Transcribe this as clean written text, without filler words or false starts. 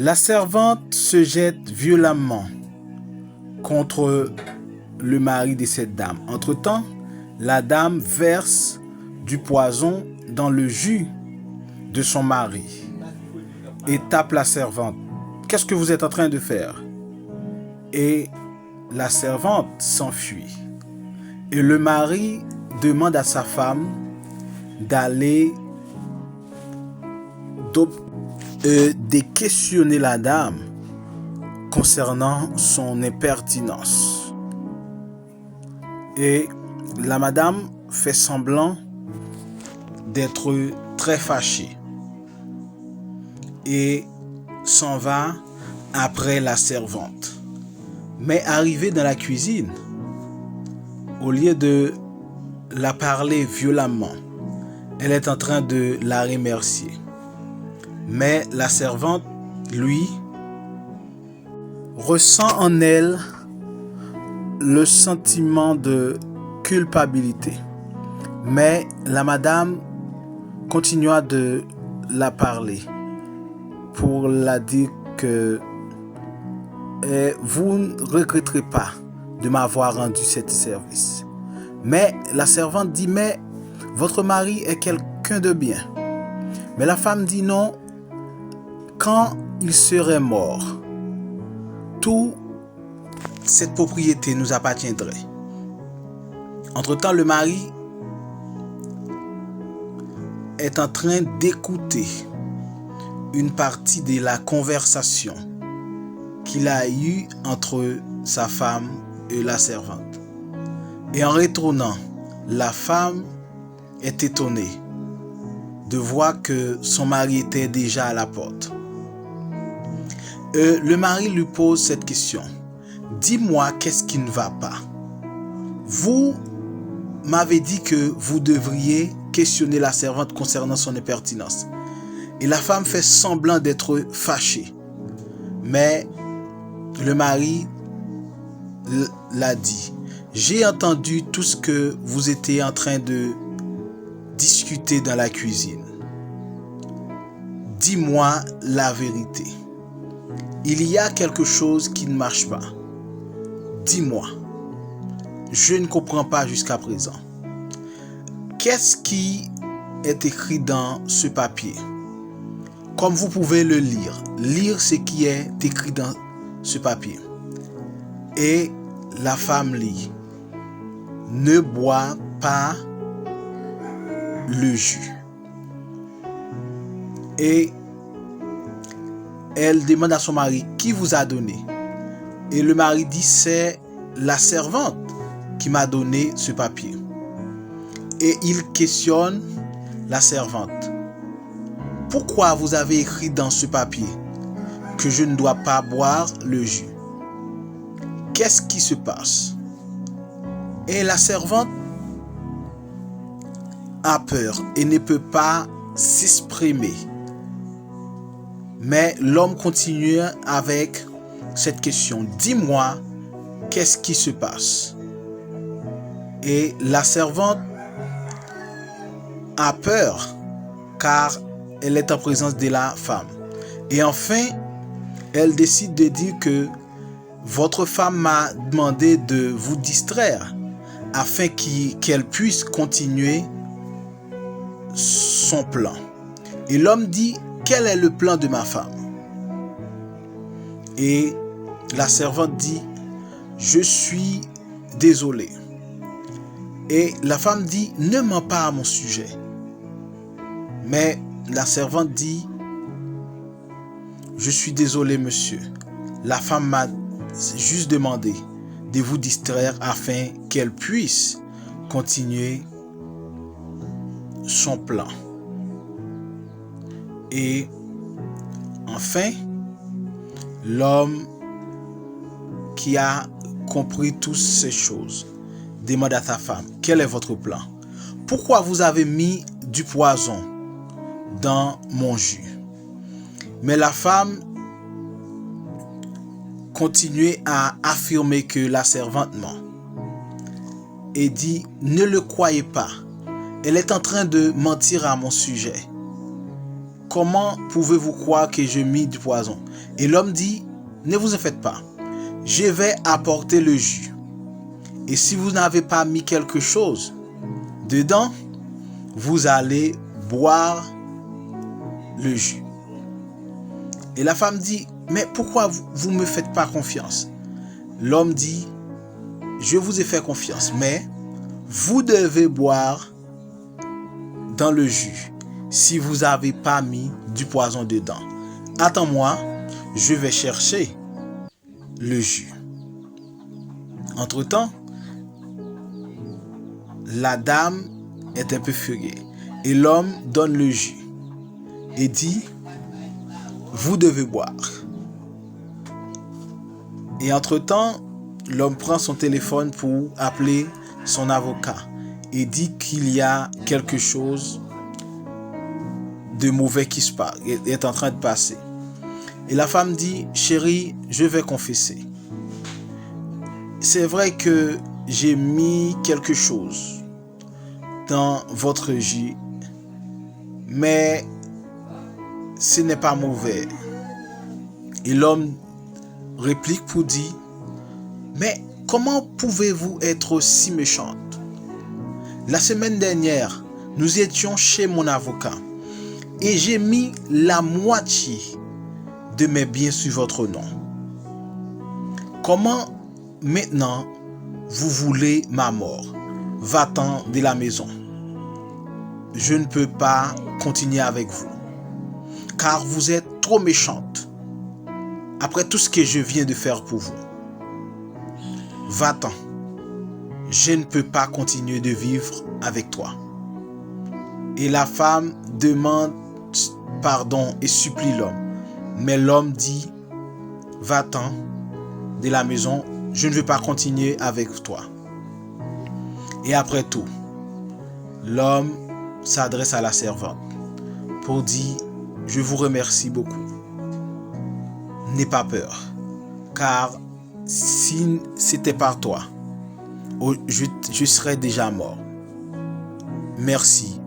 La servante se jette violemment contre le mari de cette dame. Entre-temps, la dame verse du poison dans le jus de son mari et tape la servante. Qu'est-ce que vous êtes en train de faire? Et la servante s'enfuit. Et le mari demande à sa femme d'aller de questionner la dame concernant son impertinence. Et la madame fait semblant d'être très fâchée et s'en va après la servante. Mais arrivée dans la cuisine, au lieu de la parler violemment, elle est en train de la remercier. Mais la servante, lui, ressent en elle le sentiment de culpabilité. Mais la madame continua de la parler pour la dire que vous ne regretterez pas de m'avoir rendu ce service. Mais la servante dit, mais votre mari est quelqu'un de bien. Mais la femme dit non, quand il serait mort, toute cette propriété nous appartiendrait. Entre-temps, le mari est en train d'écouter une partie de la conversation qu'il a eue entre sa femme et la servante. Et en retournant, la femme est étonnée de voir que son mari était déjà à la porte. Le mari lui pose cette question. Dis-moi, qu'est-ce qui ne va pas? Vous m'avez dit que vous devriez questionner la servante concernant son impertinence. Et la femme fait semblant d'être fâchée. Mais le mari l'a dit. J'ai entendu tout ce que vous étiez en train de discuter dans la cuisine. Dis-moi la vérité. Il y a quelque chose qui ne marche pas. Dis-moi. Je ne comprends pas jusqu'à présent. Qu'est-ce qui est écrit dans ce papier? Comme vous pouvez le lire. Lire ce qui est écrit dans ce papier. Et la femme lit. Ne bois pas le jus. Et elle demande à son mari, qui vous a donné? Et le mari dit, c'est la servante qui m'a donné ce papier. Et il questionne la servante. Pourquoi vous avez écrit dans ce papier que je ne dois pas boire le jus? Qu'est-ce qui se passe? Et la servante a peur et ne peut pas s'exprimer. Mais l'homme continue avec cette question. Dis-moi, qu'est-ce qui se passe? Et la servante a peur car elle est en présence de la femme. Et enfin, elle décide de dire que votre femme m'a demandé de vous distraire afin qu'elle puisse continuer son plan. Et l'homme dit, quel est le plan de ma femme? Et la servante dit, je suis désolée. Et la femme dit, ne mens pas à mon sujet. Mais la servante dit, je suis désolée monsieur. La femme m'a juste demandé de vous distraire afin qu'elle puisse continuer son plan. Et enfin, l'homme qui a compris toutes ces choses demande à sa femme, quel est votre plan? Pourquoi vous avez mis du poison dans mon jus? Mais la femme continuait à affirmer que la servante ment et dit, ne le croyez pas, elle est en train de mentir à mon sujet. comment pouvez-vous croire que j'ai mis du poison? Et l'homme dit, ne vous en faites pas, je vais apporter le jus. Et si vous n'avez pas mis quelque chose dedans, vous allez boire le jus. Et la femme dit, mais pourquoi vous ne me faites pas confiance? L'homme dit, je vous ai fait confiance, mais vous devez boire dans le jus si vous n'avez pas mis du poison dedans. Attends-moi, je vais chercher le jus. Entre-temps, la dame est un peu furieux et l'homme donne le jus et dit, vous devez boire. Et entre-temps, l'homme prend son téléphone pour appeler son avocat et dit qu'il y a quelque chose de mauvais qui se passe, est en train de passer. Et la femme dit, chérie, je vais confesser. C'est vrai que j'ai mis quelque chose dans votre jus, mais ce n'est pas mauvais. Et l'homme réplique pour dire, mais comment pouvez-vous être si méchante? La semaine dernière, nous étions chez mon avocat et j'ai mis la moitié de mes biens sur votre nom. Comment maintenant vous voulez ma mort? Va-t'en de la maison. Je ne peux pas continuer avec vous, car vous êtes trop méchante. Après tout ce que je viens de faire pour vous, va-t'en. Je ne peux pas continuer de vivre avec toi. Et la femme demande pardon et supplie l'homme. Mais l'homme dit, va-t'en de la maison, je ne veux pas continuer avec toi. Et après tout, l'homme s'adresse à la servante pour dire, je vous remercie beaucoup. N'aie pas peur, car si c'était par toi, je serais déjà mort. Merci.